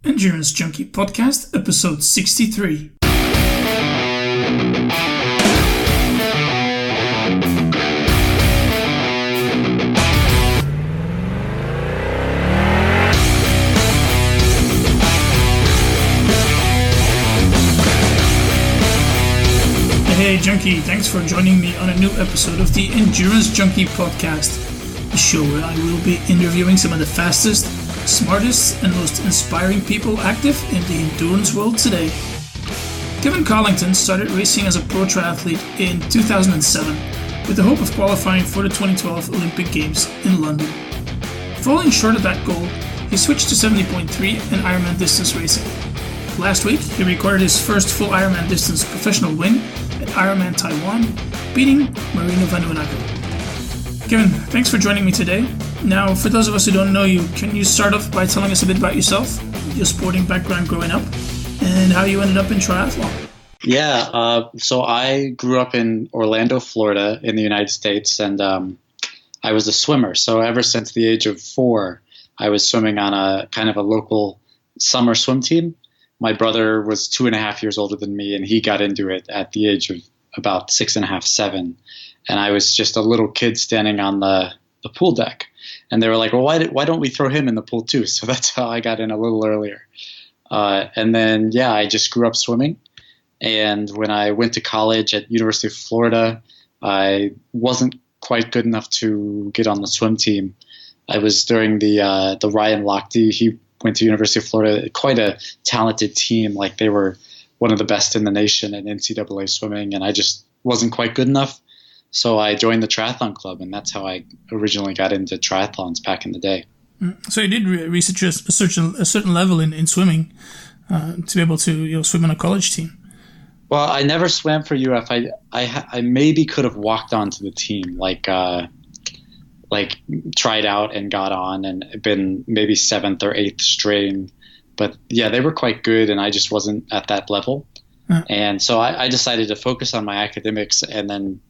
Endurance Junkie Podcast, episode 63. Hey Junkie, thanks for joining me on a new episode of the Endurance Junkie Podcast, the show where I will be interviewing some of the fastest, smartest and most inspiring people active in the endurance world today. Kevin Collington started racing as a pro triathlete in 2007 with the hope of qualifying for the 2012 Olympic Games in London. Falling short of that goal, he switched to 70.3 and Ironman distance racing. Last week, he recorded his first full Ironman distance professional win at Ironman Taiwan, beating Marino Vanhoenacker. Kevin, thanks for joining me today. Now, for those of us who don't know you, can you start off by telling us a bit about yourself, your sporting background growing up, and how you ended up in triathlon? Yeah, so I grew up in Orlando, Florida, in the United States, and I was a swimmer. So ever since the age of 4, I was swimming on a kind of a local summer swim team. My brother was 2.5 years older than me, and he got into it at the age of about 6.5, 7. And I was just a little kid standing on the pool deck. And they were like, well, why don't we throw him in the pool too? So that's how I got in a little earlier. And then, I just grew up swimming. And when I went to college at University of Florida, I wasn't quite good enough to get on the swim team. I was during the Ryan Lochte. He went to University of Florida, quite a talented team. Like they were one of the best in the nation in NCAA swimming. And I just wasn't quite good enough. So I joined the triathlon club, and that's how I originally got into triathlons back in the day. So you did reach a certain level in swimming to be able to swim on a college team. Well, I never swam for UF. I maybe could have walked onto the team, like tried out and got on and been maybe 7th or 8th string. But yeah, they were quite good, and I just wasn't at that level. And so I decided to focus on my academics and then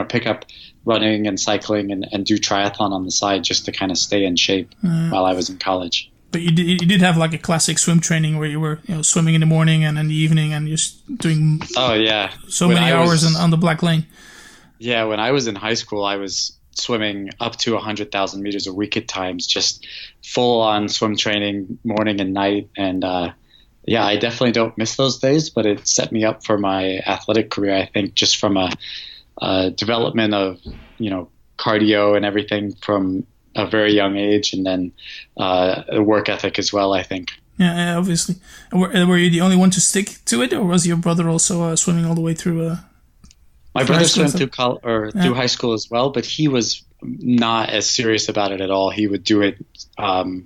pick up running and cycling and do triathlon on the side just to kind of stay in shape while I was in college. But you did have like a classic swim training where you were swimming in the morning and in the evening and just doing many hours on the black lane. Yeah, when I was in high school, I was swimming up to 100,000 meters a week at times, just full on swim training morning and night. And I definitely don't miss those days, but it set me up for my athletic career, I think, just from a development of cardio and everything from a very young age, and then a work ethic as well, I think. Yeah, obviously. Were you the only one to stick to it, or was your brother also swimming all the way through? My brother swam through high school as well, but he was not as serious about it at all. He would do it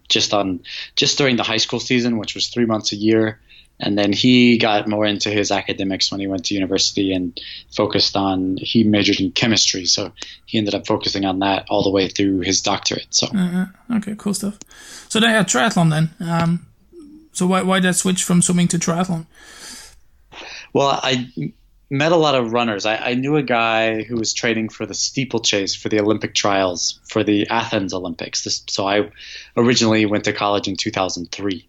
just during the high school season, which was 3 months a year. And then he got more into his academics when he went to university and he majored in chemistry. So he ended up focusing on that all the way through his doctorate. So okay, cool stuff. So they had triathlon then. So why that switch from swimming to triathlon? Well, I met a lot of runners. I knew a guy who was training for the steeplechase for the Olympic trials for the Athens Olympics. So I originally went to college in 2003.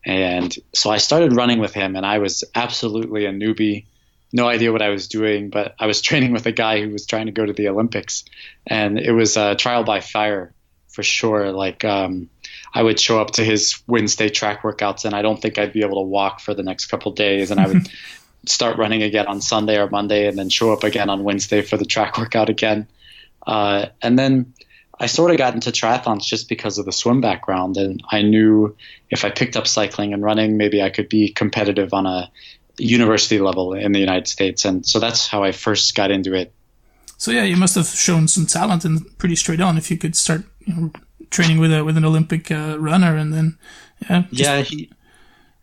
And so I started running with him, and I was absolutely a newbie, no idea what I was doing, but I was training with a guy who was trying to go to the Olympics, and it was a trial by fire for sure. Like I would show up to his Wednesday track workouts, and I don't think I'd be able to walk for the next couple of days, and I would start running again on Sunday or Monday, and then show up again on Wednesday for the track workout again. And then I sort of got into triathlons just because of the swim background, and I knew if I picked up cycling and running, maybe I could be competitive on a university level in the United States. And so that's how I first got into it. So yeah, you must have shown some talent and pretty straight on if you could start training with an Olympic runner, and then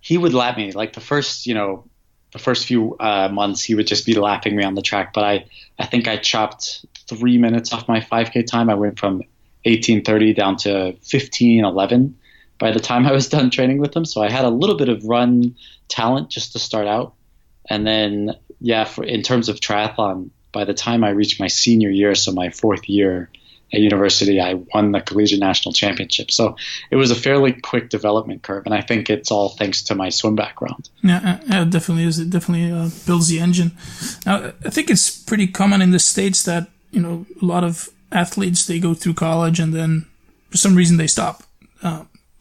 he would lap me like the first few months. He would just be lapping me on the track, but I think I chopped 3 minutes off my 5K time. I went from 18:30 down to 15:11 by the time I was done training with him. So I had a little bit of run talent just to start out. And then, in terms of triathlon, by the time I reached my senior year, so my 4th year, at university, I won the collegiate national championship. So it was a fairly quick development curve, and I think it's all thanks to my swim background. Yeah, it definitely is. It definitely builds the engine. Now, I think it's pretty common in the States that, you know, a lot of athletes, they go through college and then for some reason they stop.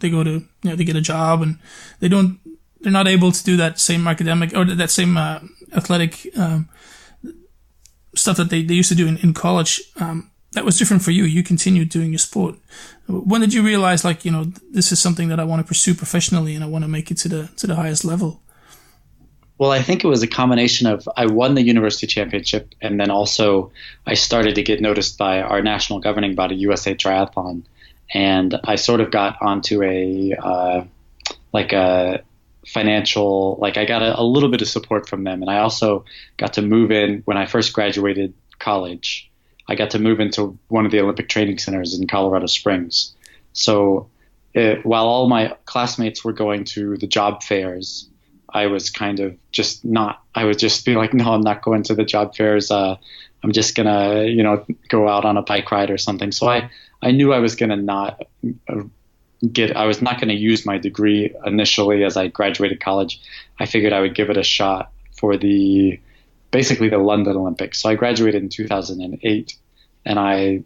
They go to, you know, they get a job and they're not able to do that same academic or that same athletic stuff that they used to do in college. That was different for you. You continued doing your sport. When did you realize, like, you know, this is something that I want to pursue professionally and I want to make it to the highest level? Well, I think it was a combination of I won the university championship, and then also I started to get noticed by our national governing body, USA Triathlon, and I sort of got onto a financial, like I got a little bit of support from them, and I also got to move in when I first graduated college. I got to move into one of the Olympic training centers in Colorado Springs. So while all my classmates were going to the job fairs, I was kind of just not, I would just be like, no, I'm not going to the job fairs. I'm just going to, you know, go out on a bike ride or something. So I knew I was going to not I was not going to use my degree initially as I graduated college. I figured I would give it a shot for basically the London Olympics. So I graduated in 2008 and I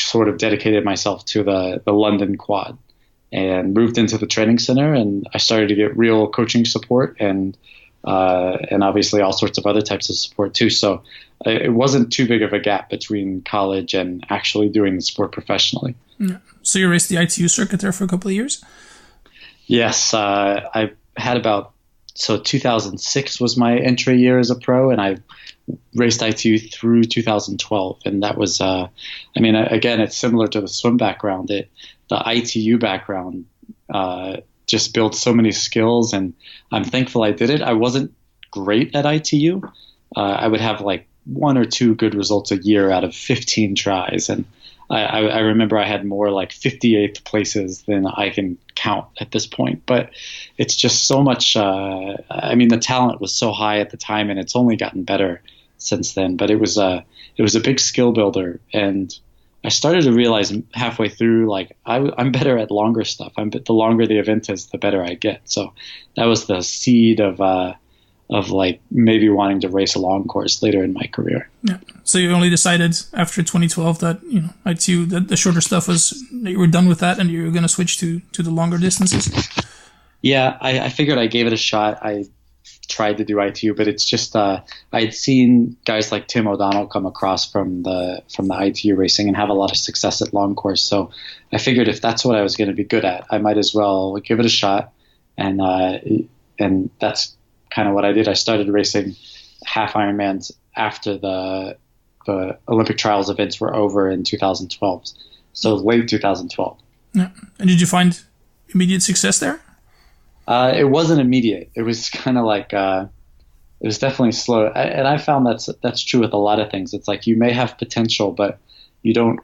sort of dedicated myself to the London quad and moved into the training center, and I started to get real coaching support and obviously all sorts of other types of support too. So it wasn't too big of a gap between college and actually doing the sport professionally. Yeah. So you raced the ITU circuit there for a couple of years? Yes. I had 2006 was my entry year as a pro, and I raced ITU through 2012. And that was, again, it's similar to the swim background. The ITU background just built so many skills, and I'm thankful I did it. I wasn't great at ITU. I would have like 1 or 2 good results a year out of 15 tries. And I remember I had more like 58th places than I can count at this point. But it's just so much, the talent was so high at the time, and it's only gotten better since then. But it was a big skill builder, and I started to realize halfway through, like I'm better at longer stuff. The longer the event is, the better I get. So that was the seed of like maybe wanting to race a long course later in my career. Yeah. So you only decided after 2012 that, you know, ITU, that the shorter stuff was, that you were done with that and you were going to switch to the longer distances? Yeah, I figured I gave it a shot. I tried to do ITU, but it's just I had seen guys like Tim O'Donnell come across from the ITU racing and have a lot of success at long course. So I figured if that's what I was going to be good at, I might as well give it a shot. And that's kind of what I did. I started racing half Ironmans after the Olympic trials events were over in 2012. So late 2012. Yeah. And did you find immediate success there? It wasn't immediate. It was kind of like it was definitely slow. And I found that's true with a lot of things. It's like you may have potential, but you don't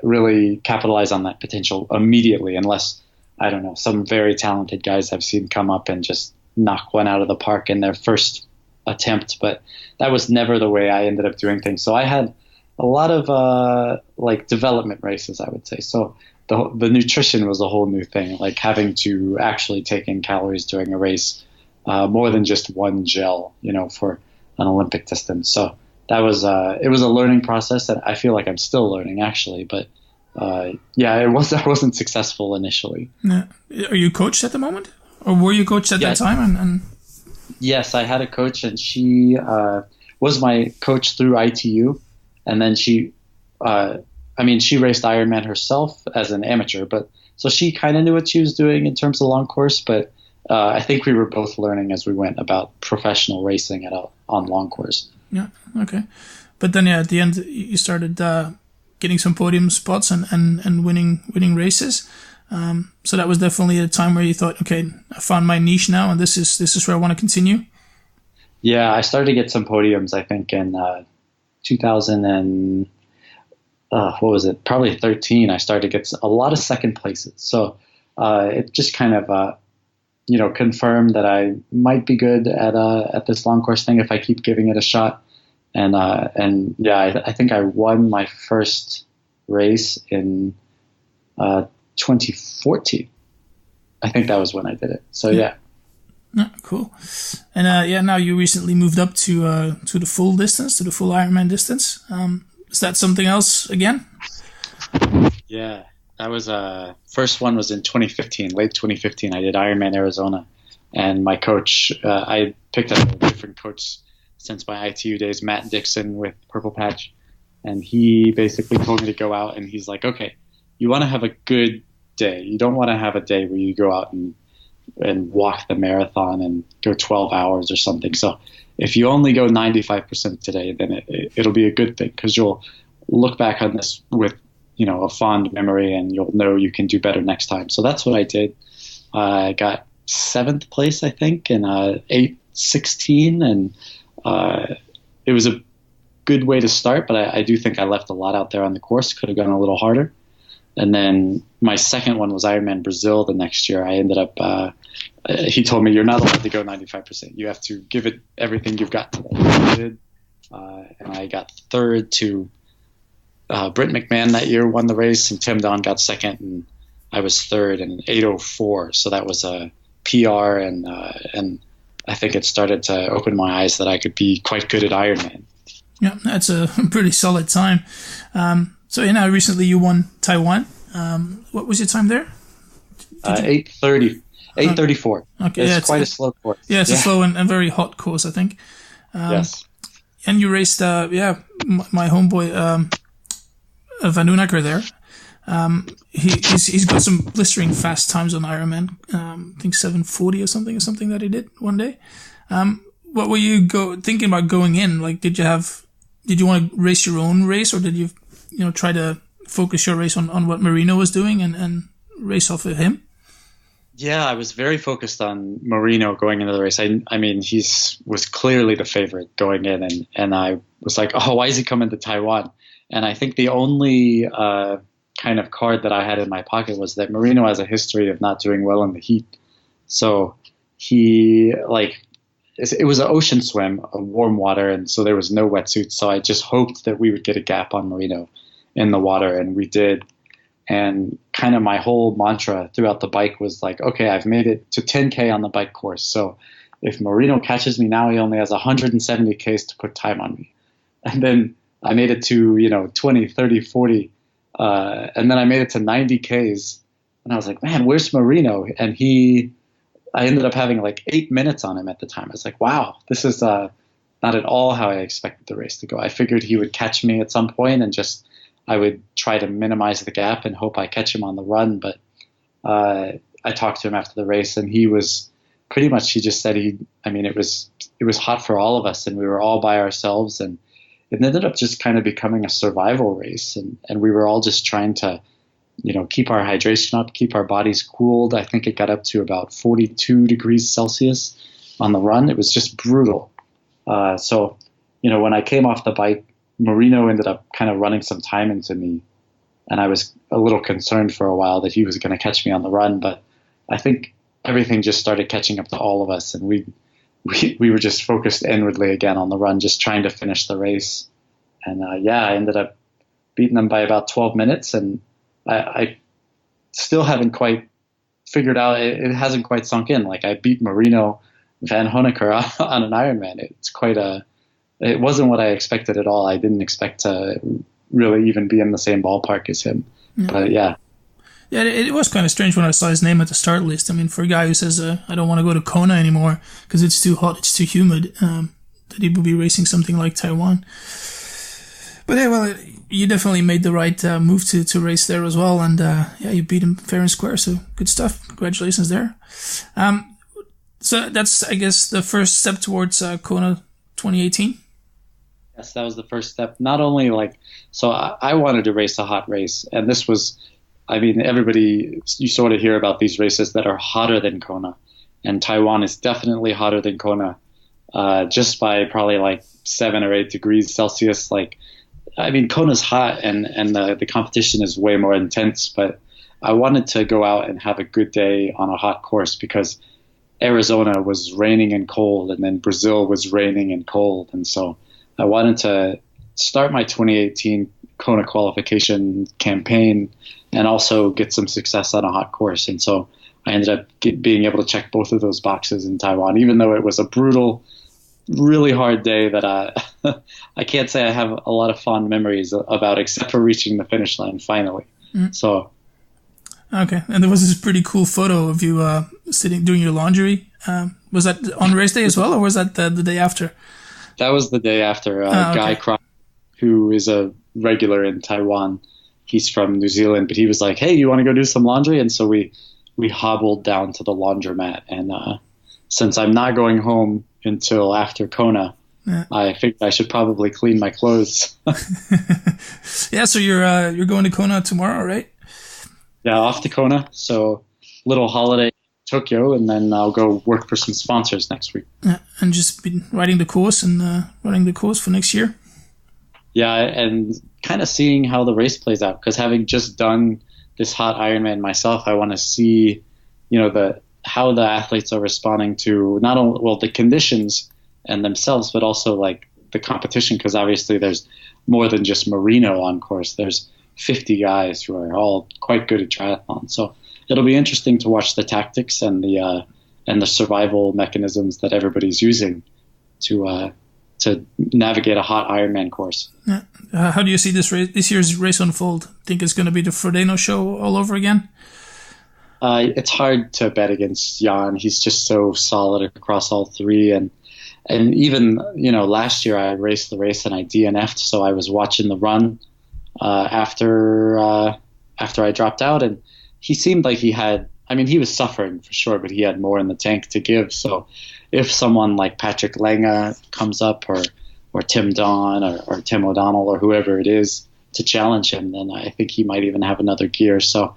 really capitalize on that potential immediately unless, I don't know, some very talented guys I've seen come up and just knock one out of the park in their first attempt. But that was never the way I ended up doing things. So I had a lot of like development races, I would say. So the nutrition was a whole new thing, like having to actually take in calories during a race, more than just one gel, you know, for an Olympic distance. So that was it was a learning process, and I feel like I'm still learning actually. But I wasn't successful initially. Yeah. Are you coached at the moment, or were you coached at that time? And yes, I had a coach, and she was my coach through ITU, and then she raced Ironman herself as an amateur, but so she kind of knew what she was doing in terms of long course. But I think we were both learning as we went about professional racing on long course. Yeah. Okay. But then, at the end, you started getting some podium spots and winning races. So that was definitely a time where you thought, okay, I found my niche now, and this is where I want to continue. Yeah, I started to get some podiums, I think, in 2000 and probably 13. I started to get a lot of second places. So it just kind of confirmed that I might be good at this long course thing if I keep giving it a shot. I think I won my first race in 2014. I think that was when I did it. So yeah. Cool. And now you recently moved up to the full distance, to the full Ironman distance. Is that something else again? Yeah, that was first one was in 2015, late 2015. I did Ironman Arizona, and my coach, I picked up a different coach since my ITU days, Matt Dixon with Purple Patch, and he basically told me to go out, and he's like, okay, you want to have a good day. You don't want to have a day where you go out and walk the marathon and go 12 hours or something. So if you only go 95% today, then it'll be a good thing, because you'll look back on this with, a fond memory, and you'll know you can do better next time. So that's what I did. I got 7th place, I think, in 8:16, and it was a good way to start, but I do think I left a lot out there on the course. Could have gone a little harder. And then my second one was Ironman Brazil the next year. I ended up, he told me, you're not allowed to go 95%. You have to give it everything you've got today. I did. And I got 3rd to Britt McMahon that year, won the race, and Tim Don got 2nd, and I was 3rd in 8:04. So that was a PR, and I think it started to open my eyes that I could be quite good at Ironman. Yeah, that's a pretty solid time. So recently you won Taiwan. What was your time there? 8:34. Okay, it's quite a slow course. Yeah, it's a slow and very hot course, I think. Yes. And you raced, my homeboy Vanhoenacker there. He's got some blistering fast times on Ironman. I think 7:40 or something that he did one day. What were you thinking about going in? Like, did you want to race your own race, or did you try to focus your race on what Marino was doing and race off of him? Yeah, I was very focused on Marino going into the race. I mean, he was clearly the favorite going in, and I was like, oh, why is he coming to Taiwan? And I think the only kind of card that I had in my pocket was that Marino has a history of not doing well in the heat. So it was an ocean swim, a warm water, and so there was no wetsuit. So I just hoped that we would get a gap on Marino in the water, and we did. And kind of my whole mantra throughout the bike was like, okay, I've made it to 10K on the bike course. So if Marino catches me now, he only has 170 Ks to put time on me. And then I made it to, 20, 30, 40. And then I made it to 90 Ks. And I was like, man, where's Marino? And I ended up having like 8 minutes on him at the time. I was like, wow, this is not at all how I expected the race to go. I figured he would catch me at some point, and I would try to minimize the gap and hope I catch him on the run. But I talked to him after the race, and he was pretty much, he just said it was hot for all of us, and we were all by ourselves, and it ended up just kind of becoming a survival race. And we were all just trying to, keep our hydration up, keep our bodies cooled. I think it got up to about 42 degrees Celsius on the run. It was just brutal. So when I came off the bike, Marino ended up kind of running some time into me, and I was a little concerned for a while that he was going to catch me on the run. But I think everything just started catching up to all of us, and we were just focused inwardly again on the run, just trying to finish the race. And I ended up beating them by about 12 minutes, and I still haven't quite figured out, it hasn't quite sunk in. Like, I beat Marino, Vanhoenacker on an Ironman. It wasn't what I expected at all. I didn't expect to really even be in the same ballpark as him. Yeah. But yeah. Yeah, it was kind of strange when I saw his name at the start list. I mean, for a guy who says, I don't want to go to Kona anymore because it's too hot, it's too humid, that he would be racing something like Taiwan. But yeah, well, you definitely made the right move to race there as well. And you beat him fair and square. So good stuff. Congratulations there. So that's, I guess, the first step towards Kona 2018. Yes, that was the first step. Not only I wanted to race a hot race, and this was, you sort of hear about these races that are hotter than Kona, and Taiwan is definitely hotter than Kona, just by probably 7 or 8 degrees Celsius. Kona's hot, and the competition is way more intense, but I wanted to go out and have a good day on a hot course because Arizona was raining and cold, and then Brazil was raining and cold, and so I wanted to start my 2018 Kona qualification campaign and also get some success on a hot course. And so I ended up being able to check both of those boxes in Taiwan, even though it was a brutal, really hard day that I can't say I have a lot of fond memories about, except for reaching the finish line finally. So. Okay, and there was this pretty cool photo of you sitting doing your laundry. Was that on race day as well, or was that the day after? That was the day after. Okay. Guy Cross, who is a regular in Taiwan, he's from New Zealand, but he was like, "Hey, you want to go do some laundry?" And so we hobbled down to the laundromat. And since I'm not going home until after Kona, I figured I should probably clean my clothes. Yeah, so you're going to Kona tomorrow, right? Yeah, off to Kona. So little holiday in Tokyo, and then I'll go work for some sponsors next week. Yeah, and just been writing the course for next year. Yeah, and kind of seeing how the race plays out, because having just done this hot Ironman myself, I want to see, how the athletes are responding to not only the conditions and themselves, but also like the competition, because obviously there's more than just Marino on course. There's 50 guys who are all quite good at triathlon. So it'll be interesting to watch the tactics and the survival mechanisms that everybody's using to navigate a hot Ironman course. Yeah. How do you see this year's race unfold? Think it's going to be the Frodeno show all over again? It's hard to bet against Jan. He's just so solid across all three, and even last year I raced the race and I DNF'd, so I was watching the run after I dropped out, and he seemed like he was suffering for sure, but he had more in the tank to give. So if someone like Patrick Lange comes up, or Tim Don, or Tim O'Donnell, or whoever it is to challenge him, then I think he might even have another gear. So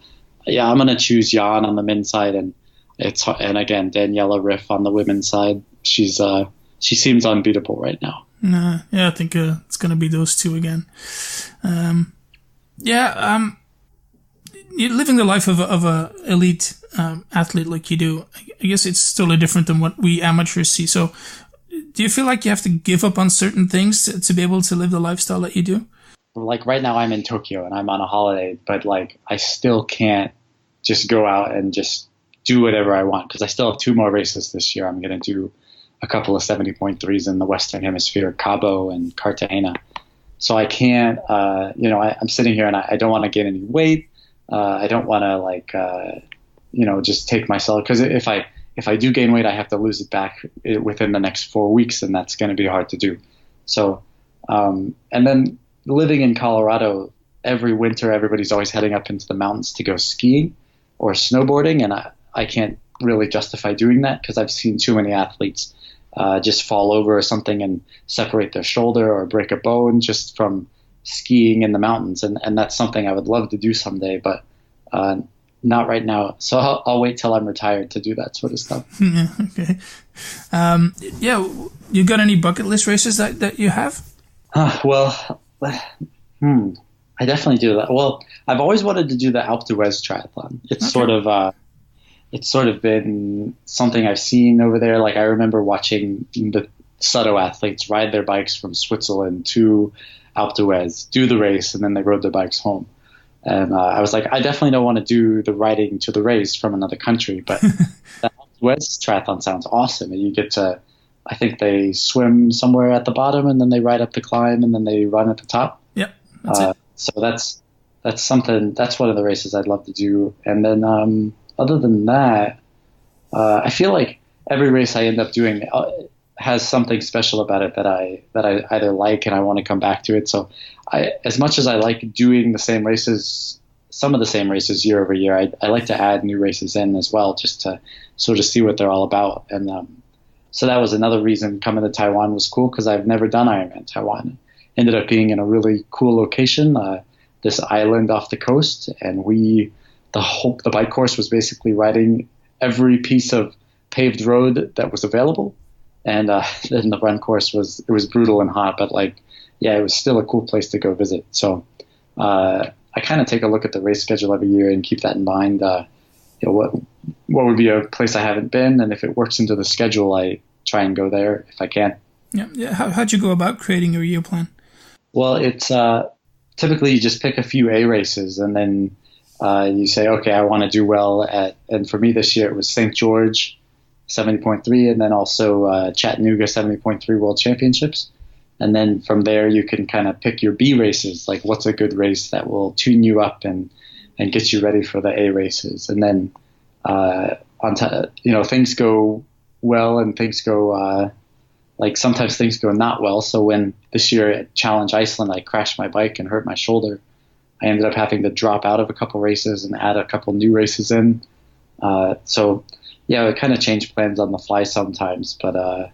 yeah, I'm going to choose Jan on the men's side, and again, Daniela Riff on the women's side. She seems unbeatable right now. Yeah, I think it's going to be those two again. You're living the life of a elite athlete like you do. I guess it's totally different than what we amateurs see. So do you feel like you have to give up on certain things to be able to live the lifestyle that you do? Like right now I'm in Tokyo and I'm on a holiday, but like I still can't just go out and just do whatever I want, because I still have 2 more races this year. I'm going to do a couple of 70.3s in the Western Hemisphere, Cabo and Cartagena. So I can't, I'm sitting here and I don't want to gain any weight. I don't want to just take myself, because if I do gain weight, I have to lose it back within the next 4 weeks, and that's going to be hard to do. So, and then living in Colorado, every winter, everybody's always heading up into the mountains to go skiing or snowboarding, and I can't really justify doing that, because I've seen too many athletes just fall over or something and separate their shoulder or break a bone just from skiing in the mountains, and that's something I would love to do someday, but not right now. So I'll wait till I'm retired to do that sort of stuff. Yeah, okay. You got any bucket list races that you have? I definitely do that. Well, I've always wanted to do the Alpe d'Huez triathlon. It's sort of been something I've seen over there. Like I remember watching the Sudo athletes ride their bikes from Switzerland to Alpe d'Huez, do the race, and then they rode their bikes home. And I was like, I definitely don't want to do the riding to the race from another country, but the Alpe d'Huez triathlon sounds awesome. And you get to, I think they swim somewhere at the bottom, and then they ride up the climb, and then they run at the top. Yep, that's it. So that's something. That's one of the races I'd love to do. And then other than that, I feel like every race I end up doing has something special about it that I either like and I want to come back to it. So as much as I like doing the same races, some of the same races year over year, I like to add new races in as well, just to sort of see what they're all about. And so that was another reason coming to Taiwan was cool, because I've never done Ironman Taiwan. Ended up being in a really cool location, this island off the coast, and the bike course was basically riding every piece of paved road that was available. And then the run course was brutal and hot, but it was still a cool place to go visit. So I kind of take a look at the race schedule every year and keep that in mind. What would be a place I haven't been, and if it works into the schedule, I try and go there if I can. Yeah. How'd you go about creating your year plan? Well, it's typically you just pick a few A races, and then you say, okay, I want to do well at, and for me this year it was St. George 70.3, and then also Chattanooga 70.3 World Championships. And then from there you can kind of pick your B races, like what's a good race that will tune you up and get you ready for the A races. And then things go well and things go like sometimes things go not well. So when this year at Challenge Iceland I crashed my bike and hurt my shoulder, I ended up having to drop out of a couple races and add a couple new races in. So yeah, it kind of change plans on the fly sometimes, but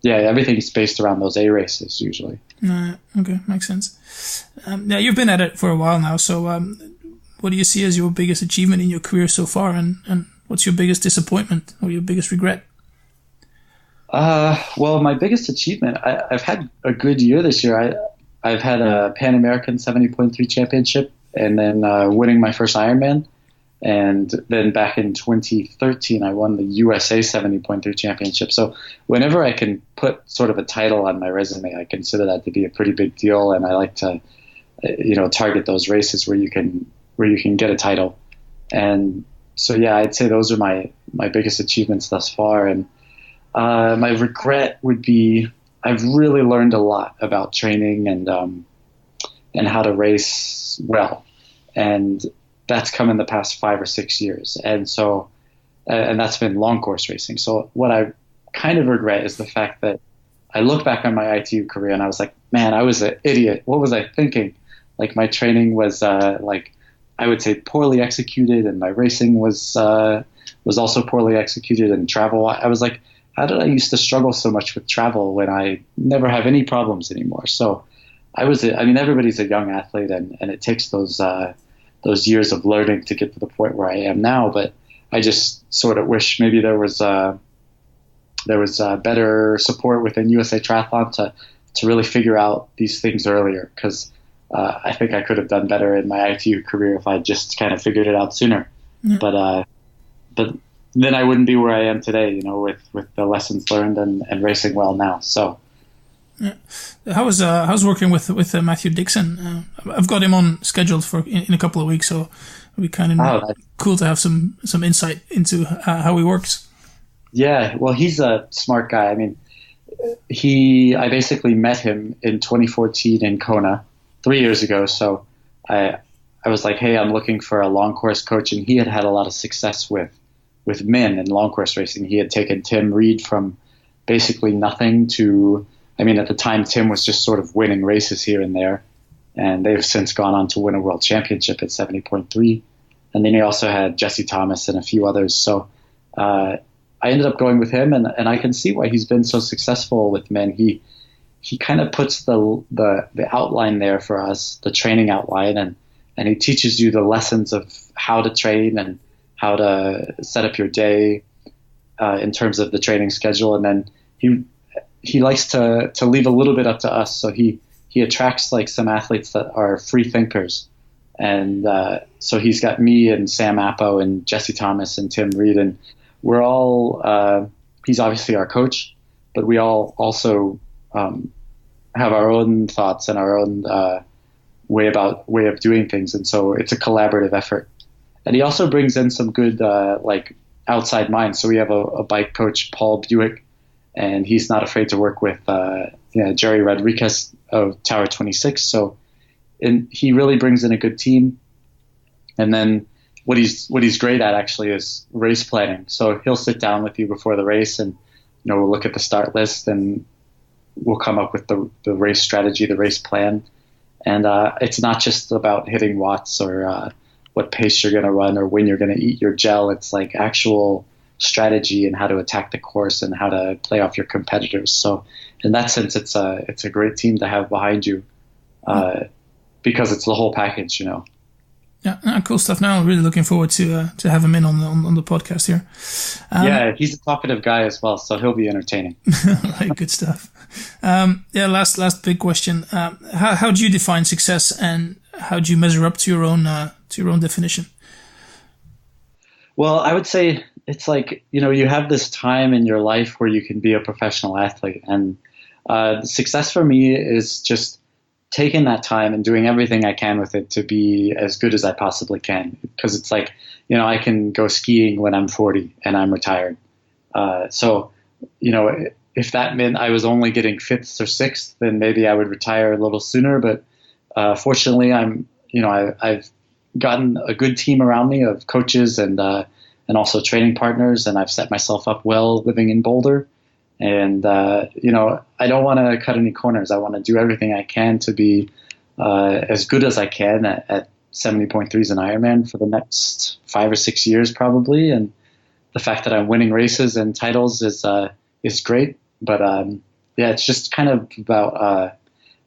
yeah, everything's based around those A races usually. Okay, makes sense. Now you've been at it for a while now, so what do you see as your biggest achievement in your career so far, and what's your biggest disappointment or your biggest regret? Well, my biggest achievement, I've had a good year this year. I've had a Pan American 70.3 championship, and then winning my first Ironman. And then back in 2013, I won the USA 70.3 championship. So whenever I can put sort of a title on my resume, I consider that to be a pretty big deal. And I like to, target those races where you can get a title. And so, yeah, I'd say those are my biggest achievements thus far. And my regret would be I've really learned a lot about training and how to race well. And that's come in the past 5 or 6 years. And so, and that's been long course racing. So what I kind of regret is the fact that I look back on my ITU career and I was like, man, I was an idiot. What was I thinking? Like my training was I would say poorly executed, and my racing was also poorly executed, and travel. I was like, how did I used to struggle so much with travel when I never have any problems anymore? So everybody's a young athlete, and it takes those years of learning to get to the point where I am now. But I just sort of wish maybe there was better support within USA Triathlon to really figure out these things earlier, because I think I could have done better in my ITU career if I just kind of figured it out sooner. Yeah. But then I wouldn't be where I am today, with the lessons learned and racing well now. So. Yeah. How's working with Matthew Dixon? I've got him on scheduled for in a couple of weeks, so it'll be kind of cool to have some insight into how he works. Yeah, well, he's a smart guy. I mean, I basically met him in 2014 in Kona 3 years ago. So I was like, hey, I'm looking for a long course coach, and he had a lot of success with men in long course racing. He had taken Tim Reed from basically nothing to. I mean, at the time, Tim was just sort of winning races here and there, and they've since gone on to win a world championship at 70.3. And then he also had Jesse Thomas and a few others. So I ended up going with him, and I can see why he's been so successful with men. He kind of puts the outline there for us, the training outline, and he teaches you the lessons of how to train and how to set up your day in terms of the training schedule. And then he likes to leave a little bit up to us. So he attracts like some athletes that are free thinkers. And so he's got me and Sam Appo and Jesse Thomas and Tim Reed, and we're all, he's obviously our coach, but we all also have our own thoughts and our own way of doing things. And so it's a collaborative effort. And he also brings in some good outside minds. So we have a bike coach, Paul Buick, and he's not afraid to work with Jerry Rodriguez of Tower 26. So, and he really brings in a good team. And then what he's great at actually is race planning. So he'll sit down with you before the race, and we'll look at the start list, and we'll come up with the race strategy, the race plan. And it's not just about hitting watts or what pace you're going to run or when you're going to eat your gel. It's like actual strategy and how to attack the course and how to play off your competitors. So in that sense, it's a great team to have behind you because it's the whole package, Yeah, cool stuff. Now I'm really looking forward to have him in on the podcast here. Yeah, he's a talkative guy as well, so he'll be entertaining. Right, good stuff. Last big question. How do you define success, and how do you measure up to your own definition? Well, I would say it's like, you have this time in your life where you can be a professional athlete. And success for me is just taking that time and doing everything I can with it to be as good as I possibly can. Because it's like, I can go skiing when I'm 40 and I'm retired. So, if that meant I was only getting fifths or sixths, then maybe I would retire a little sooner. But fortunately, I've gotten a good team around me of coaches and also training partners, and I've set myself up well living in Boulder. And I don't want to cut any corners. I want to do everything I can to be as good as I can at 70.3s in Ironman for the next 5 or 6 years probably. And the fact that I'm winning races and titles is great. But it's just kind of about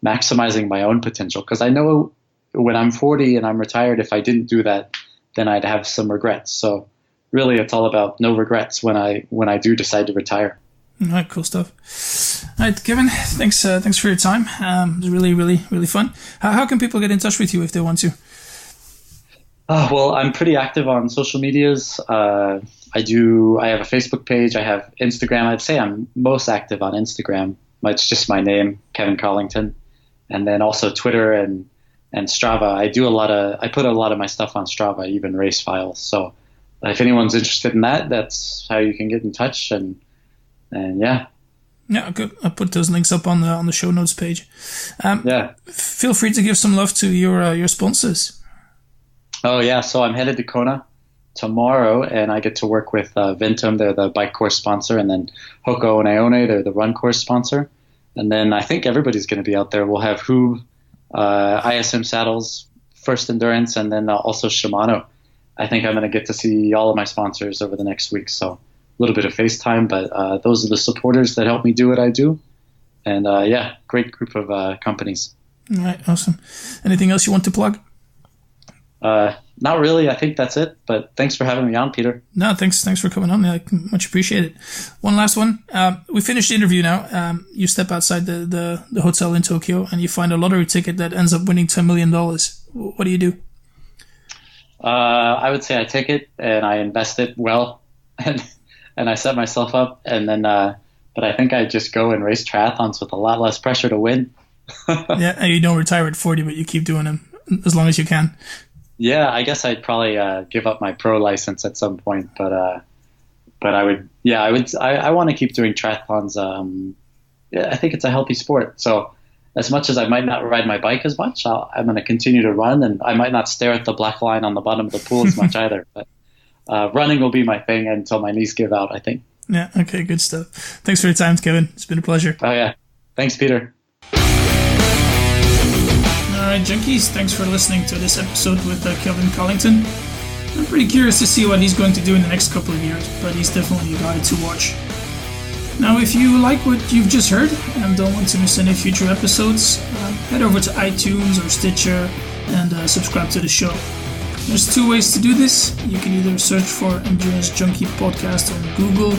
maximizing my own potential, because I know when I'm 40 and I'm retired, if I didn't do that, then I'd have some regrets. So really, it's all about no regrets when I do decide to retire. All right, cool stuff. All right, Kevin, thanks for your time. It was really, really, really fun. How can people get in touch with you if they want to? Well, I'm pretty active on social medias. I have a Facebook page. I have Instagram. I'd say I'm most active on Instagram. It's just my name, Kevin Collington. And then also Twitter and Strava. I put a lot of my stuff on Strava, even race files. So if anyone's interested in that, that's how you can get in touch. And yeah. Yeah, good. I'll put those links up on the show notes page. Feel free to give some love to your sponsors. Oh yeah, so I'm headed to Kona tomorrow, and I get to work with Ventum. They're the bike course sponsor, and then Hoko and Ione, they're the run course sponsor. And then I think everybody's going to be out there. We'll have Hoob, ISM Saddles, First Endurance, and then also Shimano. I think I'm going to get to see all of my sponsors over the next week, so a little bit of FaceTime, but those are the supporters that help me do what I do. And great group of companies. All right, awesome. Anything else you want to plug? Not really. I think that's it. But thanks for having me on, Peter. No, thanks for coming on. I much appreciate it. One last one. We finished the interview now. You step outside the hotel in Tokyo and you find a lottery ticket that ends up winning $10 million. What do you do? I would say I take it and I invest it well, and I set myself up, and then. But I think I just go and race triathlons with a lot less pressure to win. Yeah, and you don't retire at 40, but you keep doing them as long as you can. Yeah, I guess I'd probably give up my pro license at some point, but I would. Yeah, I want to keep doing triathlons. I think it's a healthy sport. So as much as I might not ride my bike as much, I'm going to continue to run, and I might not stare at the black line on the bottom of the pool as much either. But running will be my thing until my knees give out, I think. Yeah. Okay. Good stuff. Thanks for your time, Kevin. It's been a pleasure. Oh yeah. Thanks, Peter. Alright, junkies, thanks for listening to this episode with Kevin Collington. I'm pretty curious to see what he's going to do in the next couple of years, but he's definitely a guy to watch. Now, if you like what you've just heard and don't want to miss any future episodes, head over to iTunes or Stitcher and subscribe to the show. There's 2 ways to do this. You can either search for Endurance Junkie Podcast on Google,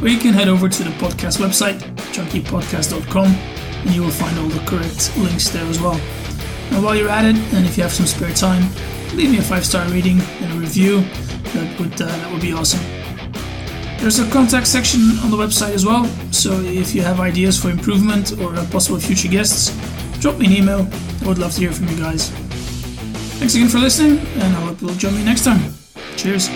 or you can head over to the podcast website, junkiepodcast.com, and you will find all the correct links there as well. Now, while you're at it, and if you have some spare time, leave me a 5-star rating and a review. That would be awesome. There's a contact section on the website as well, so if you have ideas for improvement or possible future guests, drop me an email. I would love to hear from you guys. Thanks again for listening, and I hope you'll join me next time. Cheers.